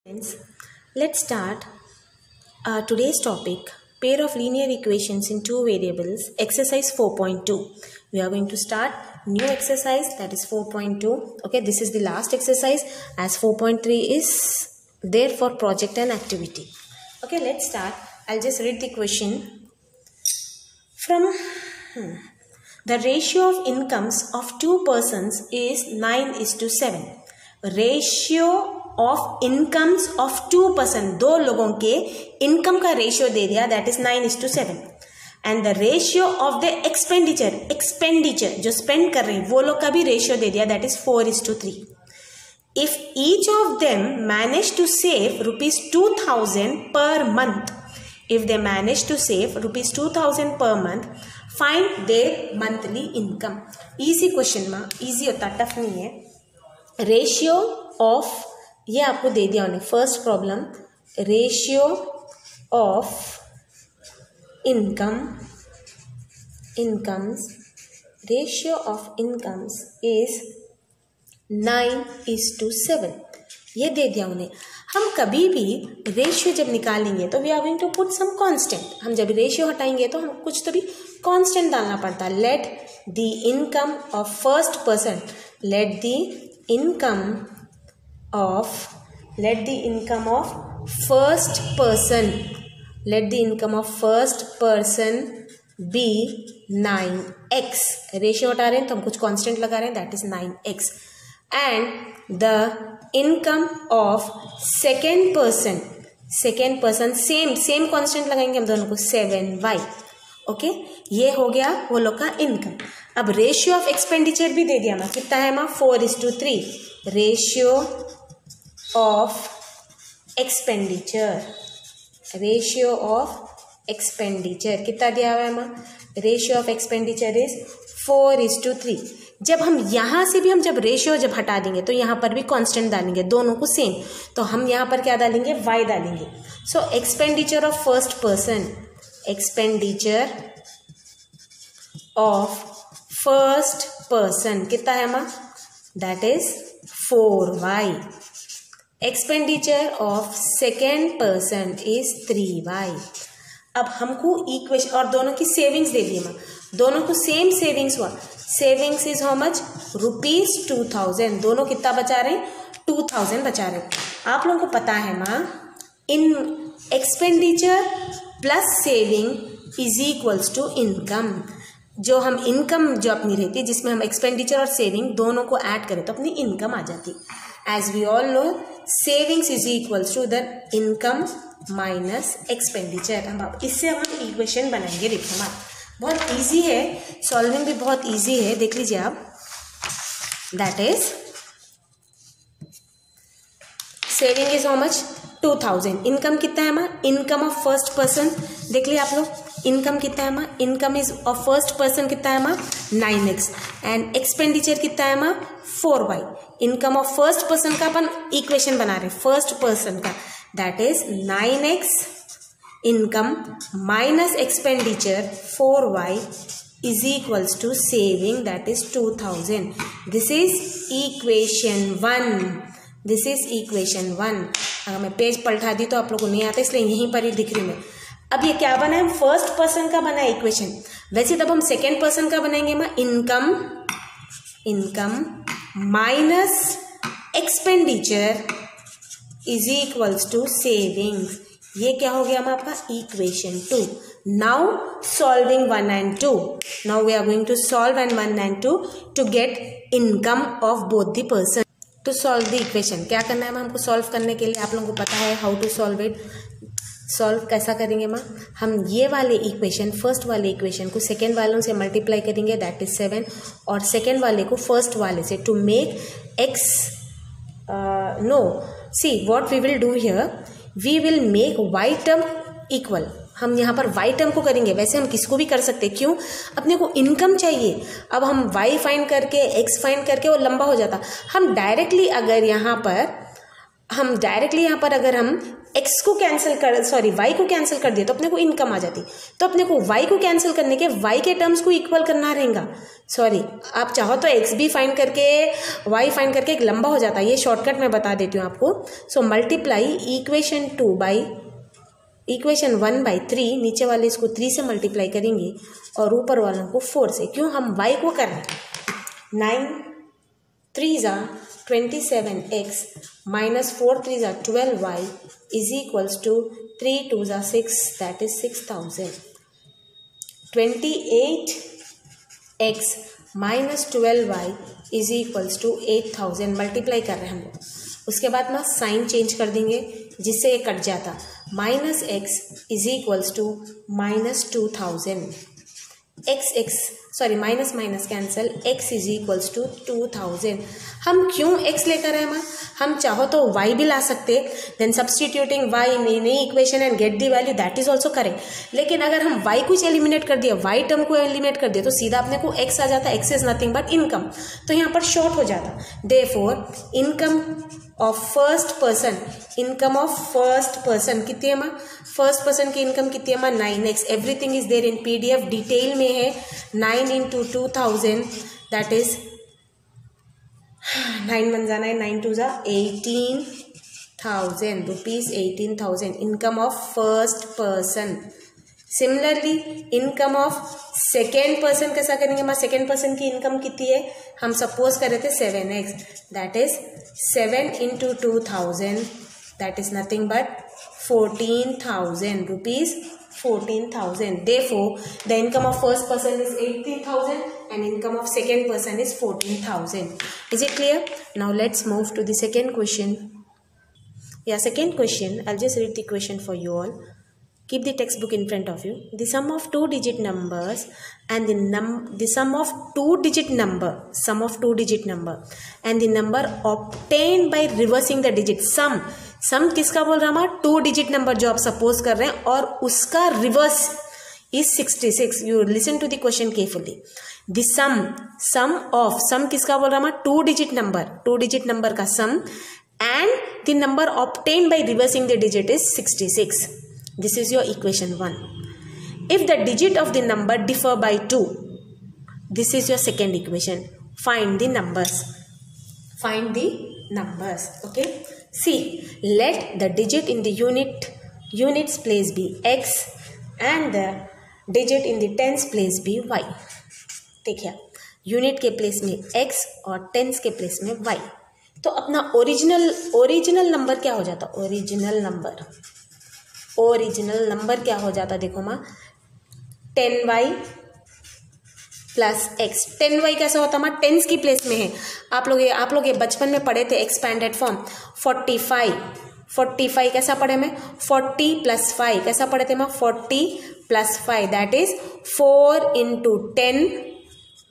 Friends, let's start today's topic, pair of linear equations in two variables, exercise 4.2. We are going to start new exercise, that is 4.2. Okay, this is the last exercise as 4.3 is there for project and activity. Okay, let's start. I'll just read the question. From the ratio of incomes of two persons is 9:7. Ratio of incomes of 2%, दो लोगों के income का ratio दे दिया, that is 9:7. And the ratio of the expenditure जो spend कर रहे हैं वो लोग का भी रेशियो दे दिया, that is 4:3. If each of them manage to save ₹2000 per month, if they manage to save ₹2000 per month, find there monthly income. Easy question में, इजी होता, टफ नहीं है. रेशियो ऑफ, ये आपको दे दिया उन्हें, first problem, ratio of ratio of incomes is 9:7. ये दे दिया उन्हें. हम कभी भी रेशियो जब निकालेंगे तो we are going to put some constant. हम जब रेशियो हटाएंगे तो हम कुछ तो भी कांस्टेंट डालना पड़ता है. Let the income of first person, let the income of first person be 9x. Ratio हटा रहे हैं तो हम कुछ कांस्टेंट लगा रहे हैं, that is 9x. And the income of second person same constant लगाएंगे हम दोनों को, 7y. ओके, ये हो गया वो लोग का इनकम. अब रेशियो ऑफ एक्सपेंडिचर भी दे दिया मैं, कितना है माँ, 4:3. रेशियो ऑफ एक्सपेंडिचर कितना दिया हुआ है माँ, रेशियो ऑफ एक्सपेंडिचर इज 4:3. जब हम यहाँ से भी जब रेशियो जब हटा देंगे तो यहाँ पर भी कांस्टेंट डालेंगे, दोनों को सेम, तो हम यहाँ पर क्या डालेंगे, y डालेंगे. सो expenditure of first person, expenditure of first person कितना है माँ, that is 4y. Expenditure of second person is 3y. अब हमको इक्वेशन और दोनों की सेविंग्स दे दी माँ, दोनों को सेम सेविंग्स हुआ. Savings is how much, ₹2000. दोनों कितना बचा रहे हैं, 2000 बचा रहे हैं. आप लोगों को पता है माँ, इन expenditure plus saving is equals to income. जो हम इनकम जो अपनी रहती है, जिसमें हम एक्सपेंडिचर और सेविंग दोनों को ऐड करें तो अपनी इनकम आ जाती. As we all know, savings is equals to the income minus expenditure. हम इससे हम इक्वेशन बनाएंगे. देखिए हमारा बहुत इजी है, सॉल्विंग भी बहुत इजी है, देख लीजिए आप. That is saving is how much, 2000. Income कितना है माँ, इनकम ऑफ फर्स्ट पर्सन देख लिया आप लोग, इनकम कितना है माँ, income is of first person कितना है माँ, 9x. एंड एक्सपेंडिचर कितना है माँ, 4y. Income of first person का अपन इक्वेशन बना रहे हैं, फर्स्ट पर्सन का, that is 9x income minus expenditure 4y is equals to saving, that is 2000. This is equation 1. अगर मैं पेज पलटा दी तो आप लोगों को नहीं आता, इसलिए यहीं पर ही दिख रही मैं. अब ये क्या बना है, फर्स्ट पर्सन का बना है इक्वेशन. वैसे तब हम सेकेंड पर्सन का बनाएंगे माँ, income minus expenditure is equals to savings. ये क्या हो गया माँ, आपका equation 2. Now solving 1 and 2. Now we are going to solve and 1 and 2 to get income of both the person. To solve the equation क्या करना है माँ, हमको सॉल्व करने के लिए आप लोगों को पता है how to solve it. Solve कैसा करेंगे माँ, हम ये वाले इक्वेशन, फर्स्ट वाले इक्वेशन को सेकेंड वालों से मल्टीप्लाई करेंगे, दैट इज 7, और सेकेंड वाले को फर्स्ट वाले से, to make x no, see what we will do here, we will make y term equal. हम यहाँ पर y टर्म को करेंगे, वैसे हम किसको भी कर सकते, क्यों, अपने को इनकम चाहिए. अब हम y फाइंड करके x फाइंड करके वो लंबा हो जाता. हम डायरेक्टली अगर यहाँ पर हम डायरेक्टली यहाँ पर अगर हम x को कैंसिल कर y को कैंसिल कर दिए तो अपने को इनकम आ जाती। तो अपने को y को कैंसिल करने के y के टर्म्स को इक्वल करना रहेगा। आप चाहो तो x भी फाइंड करके y फाइंड करके एक लंबा हो जाता है, ये शॉर्टकट मैं बता देती हूँ आपको। So multiply equation 2 by equation 1 by 3, नीचे वाले इसको 3 से मल्टीप्लाई करेंगे और ऊपर वालों को 4 से। क्यों, हम y को कर रहे हैं। 9 3 27x minus 4 3 12y is equals to 3 2 6, that is 6000. 28x minus 12y is equals to 8000 multiply कर रहे हैं हम लोग। उसके बाद में साइन चेंज कर देंगे जिससे ये कट जाता। Minus x is equals to minus 2000। Minus minus cancel, x is equals to 2000। हम क्यों x लेकर आए? हम चाहो तो y भी ला सकते, देन सब्सटीट्यूटिंग y नई equation and get the value, that is also correct. लेकिन अगर हम y कुछ एलिमिनेट कर दिया, y टर्म को एलिमिनेट कर दिया तो सीधा अपने को x आ जाता। x is nothing but income, तो यहाँ पर शॉर्ट हो जाता। Therefore income of first person कितनी है? फर्स्ट पर्सन की इनकम कितनी है? 9x। Everything is there in PDF, detail में है। 9 into 2000, दैट इज 9 बन जाना है, 9 2 18,000 rupees. 18,000 income of first person. Similarly income of second person कैसा करेंगे? सेकेंड पर्सन की इनकम कितनी है? हम सपोज कर रहे थे 7x, that is 7 into 2000, that is nothing but 14,000 rupees. 14,000. Therefore, the income of first person is 18,000 and income of second person is 14,000. Is it clear? Now let's move to the second question. Second question. I'll just read the question for you all. Keep the textbook in front of you. The sum of two-digit numbers and the sum of two-digit number and the number obtained by reversing the digit. सम किसका बोल रहा है? 2-digit number जो आप suppose कर रहे हैं और उसका reverse is 66. You listen to the question carefully. The sum किसका बोल रहा है? 2-digit नंबर का sum and the number obtained by reversing the digit is 66. This is your equation 1. If the digit of the number differ by 2, this is your second equation. Find the numbers. Okay, see, let the digit in the units place be x and the digit in the tens place be y. देखिए, unit के place में x और tense के place में y. तो अपना original number क्या हो जाता? ओरिजिनल नंबर क्या हो जाता? देखो माँ, 10y प्लस x. 10y कैसा होता? माँ टेंस की प्लेस में है। आप लोग ये बचपन में पढ़े थे एक्सपैंडेड फॉर्म। 45 कैसा पढ़े मैं? 40 + 5 कैसा पढ़े थे माँ? 40 + 5, दैट इज 4 into 10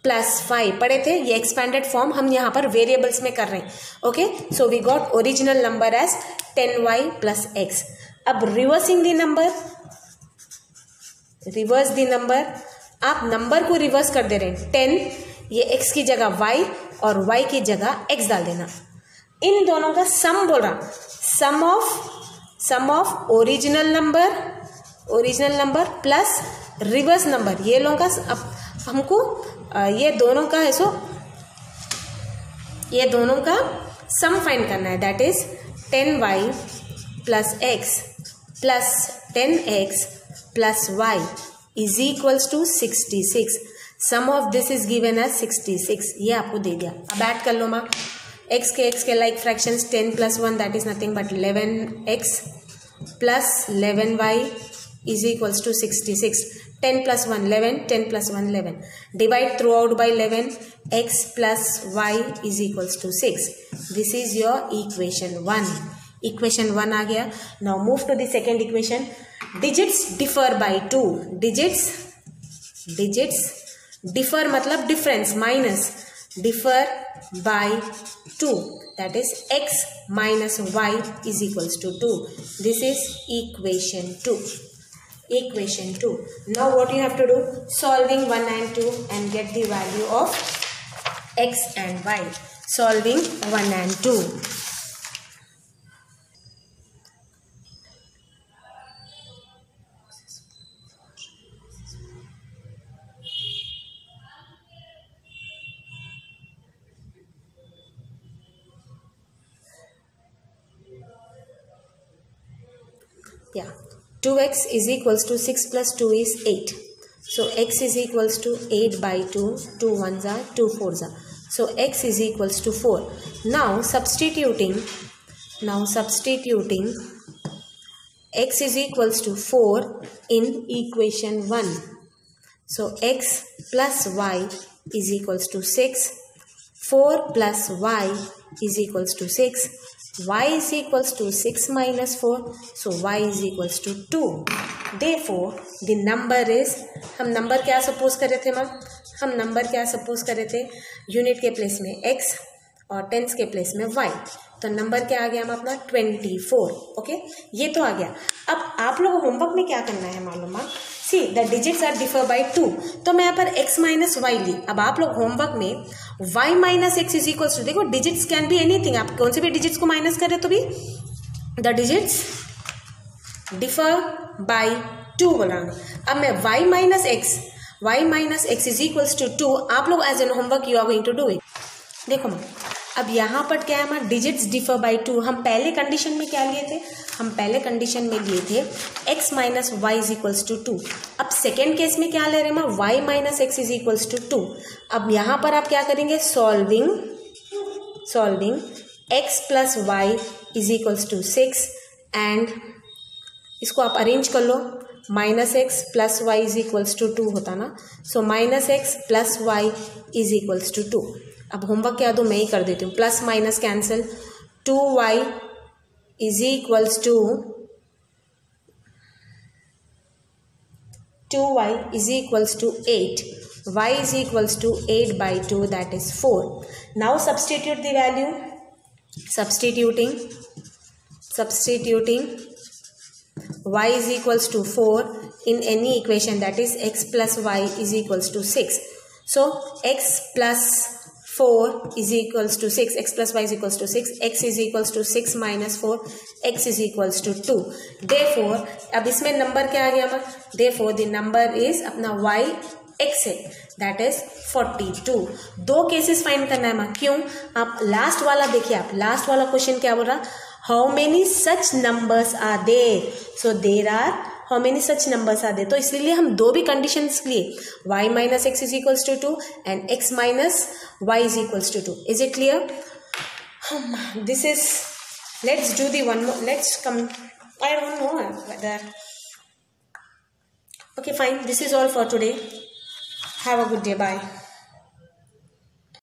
+ 5 पढ़े थे। ये एक्सपैंडेड फॉर्म हम यहाँ पर वेरिएबल्स में कर रहे हैं। Okay, so we got original number as 10y + x. अब रिवर्सिंग द नंबर, आप नंबर को रिवर्स कर दे रहे हैं। 10 ये x की जगह y और y की जगह x डाल देना। इन दोनों का सम बोल रहा, sum of original number plus reverse number. ये लोगों का हमको ये दोनों का है, ये दोनों का सम फाइंड करना है। That is 10y + x plus 10x plus y is equals to 66. Sum of this is given as 66. ये आपको दे दिया। अब ऐड कर लो माँ, x के like fractions 10 + 1 that is nothing but 11x plus 11y is equals to 66. 10 + 1 11, 10 + 1 11. Divide throughout by 11, x plus y is equals to 6. This is your equation 1. Equation 1 आ गया. Now move to the second equation. Digits differ by 2. Digits differ मतलब difference, minus differ by 2, that is x minus y is equals to 2. This is equation 2. Now what you have to do? Solving 1 and 2 and get the value of x and y. Solving 1 and 2. Yeah, 2x is equals to 6 plus 2 is 8. So x is equals to 8 by 2. 2 ones are 2 fours are. So x is equals to 4. Now substituting x is equals to 4 in equation 1. So x plus y is equals to 6. 4 plus y is equals to 6. Y is equals to 6 minus 4. So y is equals to 2. Therefore, the number is, हम number क्या suppose कर रहे थे ma'am? हम number क्या suppose कर रहे थे? यूनिट के प्लेस में x और टेंस के प्लेस में y. तो नंबर क्या आ गया हम अपना 24. ओके, ये तो आ गया. अब आप लोगों को होमवर्क में क्या करना है मालूम है? See the digits are differ by 2. तो मैं यहाँ पर x माइनस वाई ली. अब आप लोग होमवर्क में y minus x is equals to, देखो डिजिट्स कैन बी एनीथिंग. आप कौन से भी डिजिट्स को माइनस कर रहे तो भी द डिजिट्स डिफर बाई 2 बोलांगे. अब मैं y minus x is equals to 2. आप लोग as an homework you are going to do it. देखो मैम, अब यहाँ पर क्या है हमारा? Digits differ by 2. हम पहले कंडीशन में क्या लिए थे? हम पहले कंडीशन में लिए थे x minus y is equals to 2. अब सेकेंड केस में क्या ले रहे हैं हम? y minus x is equals to 2. अब यहाँ पर आप क्या करेंगे? Solving x plus Y is equals to 6 and इसको आप अरेंज कर लो. Minus X plus Y is equals to 2 होता ना. So minus X plus Y is equals to 2. अब होमवर्क क्या दो मैं ही कर देती हूँ. Plus minus cancel. 2y is equals to 8. y is equals to 8 by 2, that is 4. Now substitute the value. Substituting y is equals to 4 in any equation, that is x plus y is equals to 6. So x plus 4 is equals to 6. X plus y is equals to 6. X is equals to 6 minus 4. X is equals to 2. Therefore, अब इसमें number क्या आ गया हमारा? Therefore, the number is अपना y x है, that is 42. 2 cases find करना है माँ. क्यों? आप लास्ट वाला देखिए. आप लास्ट वाला क्वेश्चन क्या बोल रहा? How many such numbers are there? So there are how many such numbers are there. तो इसलिए हम 2 भी कंडीशंस लिए. y minus x is equals to 2 and x minus y is equals to 2. Is it clear? This is, let's do the one more. Let's come, I don't know whether. Okay, fine. This is all for today. Have a good day. Bye.